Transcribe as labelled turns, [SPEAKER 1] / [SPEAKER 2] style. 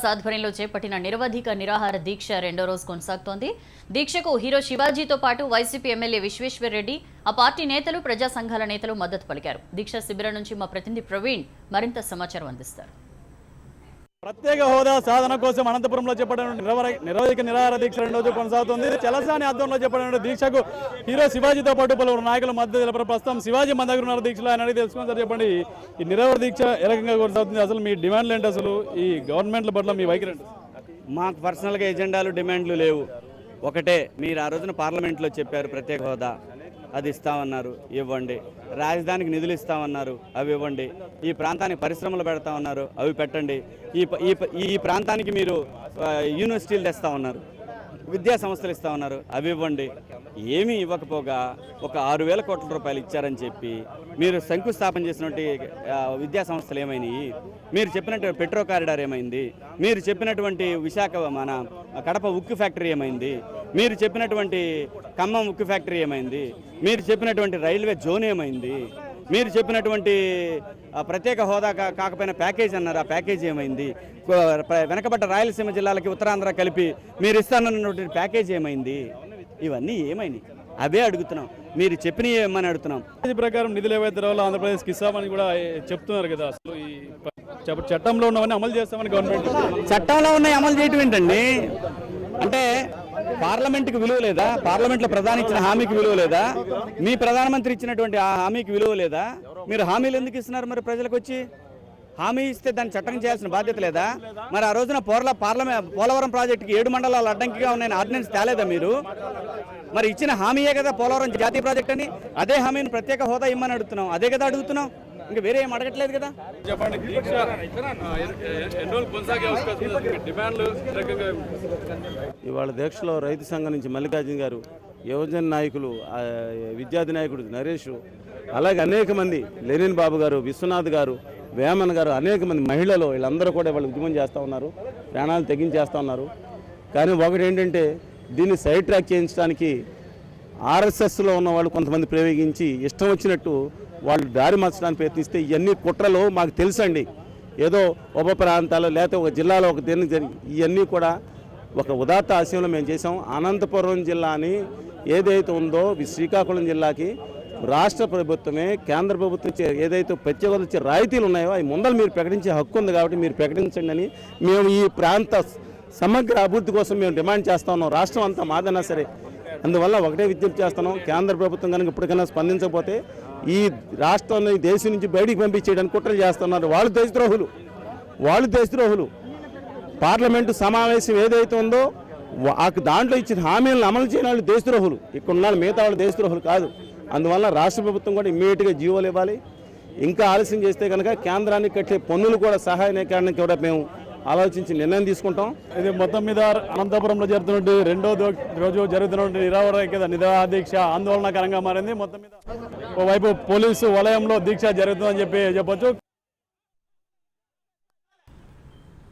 [SPEAKER 1] శ్రీనివాస్ ఆధ్వర్యంలో చేపట్టిన నిరవధిక నిరాహార దీక్ష రెండో రోజు కొనసాగుతోంది. దీక్షకు హీరో శివాజీతో పాటు వైసీపీ ఎమ్మెల్యే విశ్వేశ్వర్ రెడ్డి, ఆ పార్టీ నేతలు, ప్రజా సంఘాల నేతలు మద్దతు పలికారు. దీక్ష శిబిరం నుంచి మా ప్రతినిధి ప్రవీణ్ మరింత సమాచారం అందిస్తారు.
[SPEAKER 2] ప్రత్యేక హోదా సాధన కోసం అనంతపురంలో చేపట్టిన నిరవధిక నిరాహార దీక్ష రెండో రోజు కొనసాగుతుంది. చలసాని ఆధ్వర్యంలో చేపట్టిన దీక్షకు హీరో శివాజీతో పాటు పలువురు నాయకులు మద్దతు తెలిపారు. ప్రస్తుతం శివాజీ మన దగ్గర ఉన్న దీక్షలో ఆయన అడిగి తెలుసుకుని సార్ చెప్పండి, ఈ నిరాహార దీక్ష ఏ రకంగా కొనసాగుతుంది, అసలు మీ డిమాండ్లు ఏంటి, అసలు ఈ గవర్నమెంట్ల పట్ల మీ వైఖరి ఏంటి?
[SPEAKER 3] మాకు పర్సనల్గా ఎజెండాలు డిమాండ్లు లేవు. ఒకటే, మీరు ఆ రోజున పార్లమెంట్లో చెప్పారు ప్రత్యేక హోదా, అది ఇస్తామన్నారు, ఇవ్వండి. రాజధానికి నిధులు ఇస్తామన్నారు, అవి ఇవ్వండి. ఈ ప్రాంతానికి పరిశ్రమలు పెడతామన్నారు, అవి పెట్టండి. ఈ ప్రాంతానికి మీరు యూనివర్సిటీలు తెస్తామన్నారు, విద్యా సంస్థలు ఇస్తామన్నారు, అవి ఇవ్వండి. ఏమీ ఇవ్వకపోగా ఒక 6,000 కోట్ల రూపాయలు ఇచ్చారని చెప్పి మీరు శంకుస్థాపన చేసినటువంటి విద్యా సంస్థలు ఏమైనాయి? మీరు చెప్పినట్టు పెట్రో కారిడార్ ఏమైంది? మీరు చెప్పినటువంటి విశాఖ మన కడప ఉక్కు ఫ్యాక్టరీ ఏమైంది? మీరు చెప్పినటువంటి ఖమ్మం ఉక్కు ఫ్యాక్టరీ ఏమైంది? మీరు చెప్పినటువంటి రైల్వే జోన్ ఏమైంది? మీరు చెప్పినటువంటి ప్రత్యేక హోదా కాకపోయినా ప్యాకేజ్ అన్నారు, ఆ ప్యాకేజ్ ఏమైంది? వెనకబడ్డ రాయలసీమ జిల్లాలకి ఉత్తరాంధ్ర కలిపి మీరు ఇస్తానన్నటువంటి ప్యాకేజ్ ఏమైంది? ఇవన్నీ ఏమైనాయి? అవే అడుగుతున్నాం. మీరు చెప్పినవి ఏమని అడుగుతున్నాం.
[SPEAKER 2] ఈ ప్రకారం నిధులు ఏవైతే రావాలో ఆంధ్రప్రదేశ్కి ఇస్తామని కూడా చెప్తున్నారు కదా, అసలు ఈ చట్టంలో ఉన్నవన్నీ అమలు చేస్తామని గవర్నమెంట్.
[SPEAKER 3] చట్టంలో ఉన్నాయి అమలు చేయటం ఏంటండి? అంటే పార్లమెంట్కి విలువ లేదా? పార్లమెంట్లో ప్రధాని ఇచ్చిన హామీకి విలువ లేదా? మీ ప్రధానమంత్రి ఇచ్చినటువంటి ఆ హామీకి విలువ లేదా? మీరు హామీలు ఎందుకు ఇస్తున్నారు? మరి ప్రజలకు వచ్చి హామీ ఇస్తే దాన్ని చట్టం చేయాల్సిన బాధ్యత లేదా? మరి ఆ రోజున పోలవరం ప్రాజెక్టుకి 7 మండలాలు అడ్డంకిగా ఉన్నాయని ఆర్డినెన్స్ తేలేదా మీరు? మరి ఇచ్చిన హామీయే కదా పోలవరం జాతీయ ప్రాజెక్ట్ అని. అదే హామీని ప్రత్యేక హోదా ఇమ్మని అడుగుతున్నాం, అదే కదా అడుగుతున్నాం, ఇంకా వేరే ఏం అడగట్లేదు కదా.
[SPEAKER 2] చెప్పండి, దీక్ష ఎన్ని రోజులు కొనసాగే అవకాశం ఉంది? డిమాండ్లు
[SPEAKER 4] ఇవాళ దీక్షలో రైతు సంఘం నుంచి మల్లికార్జున గారు, యువజన నాయకులు, విద్యార్థి నాయకుడు నరేష్, అలాగే అనేక మంది, లెనిన్ బాబు గారు, విశ్వనాథ్ గారు, వేమన్ గారు, అనేక మంది మహిళలు, వీళ్ళందరూ కూడా వాళ్ళు ఉద్యమం చేస్తూ ఉన్నారు, ప్రాణాలు తెగించేస్తూ ఉన్నారు. కానీ ఒకటి ఏంటంటే, దీన్ని సైడ్ ట్రాక్ చేయించడానికి ఆర్ఎస్ఎస్లో ఉన్న వాళ్ళు కొంతమంది ప్రయోగించి ఇష్టం వచ్చినట్టు వాళ్ళు దారి మార్చడానికి ప్రయత్నిస్తే ఇవన్నీ కుట్రలు మాకు తెలుసండి. ఏదో ఉప ప్రాంతాలు లేకపోతే ఒక జిల్లాలో ఒక దీనికి జరిగి ఇవన్నీ కూడా ఒక ఉదాత్త ఆశయంలో మేము చేసాం. అనంతపురం జిల్లాని ఏదైతే ఉందో శ్రీకాకుళం జిల్లాకి రాష్ట్ర ప్రభుత్వమే, కేంద్ర ప్రభుత్వం ఏదైతే ప్రత్యేక వచ్చే రాయితీలు ఉన్నాయో అవి ముందర మీరు ప్రకటించే హక్కు ఉంది కాబట్టి మీరు ప్రకటించండి అని మేము ఈ ప్రాంత సమగ్ర అభివృద్ధి కోసం మేము డిమాండ్ చేస్తూ ఉన్నాం. రాష్ట్రం అంతా మాదన్నా సరే. అందువల్ల ఒకటే విజ్ఞప్తి చేస్తున్నాం, కేంద్ర ప్రభుత్వం కనుక ఇప్పటికైనా స్పందించకపోతే ఈ రాష్ట్రాన్ని దేశం నుంచి బయటికి పంపించేయడానికి కుట్రలు చేస్తున్నారు. వాళ్ళు దేశద్రోహులు. పార్లమెంటు సమావేశం ఏదైతే ఉందో దాంట్లో ఇచ్చిన హామీలను అమలు చేయని వాళ్ళు దేశద్రోహులు. ఇక్కడ ఉన్న మిగతా వాళ్ళు దేశద్రోహులు కాదు. అందువల్ల రాష్ట్ర ప్రభుత్వం కూడా ఇమ్మీడియట్గా జీవోలు ఇవ్వాలి. ఇంకా ఆలస్యం చేస్తే కనుక కేంద్రానికి కట్టే పన్నులు కూడా సహాయానికి కూడా మేము ఆలోచించి నిర్ణయం తీసుకుంటాం.
[SPEAKER 2] ఇది మొత్తం మీద అనంతపురంలో జరుగుతున్నట్టు రెండో రోజు జరుగుతున్నటువంటి నిరాహార దీక్ష ఆందోళనకరంగా మారింది. మొత్తం మీద ఓవైపు పోలీసు వలయంలో దీక్ష జరుగుతుందని చెప్పొచ్చు.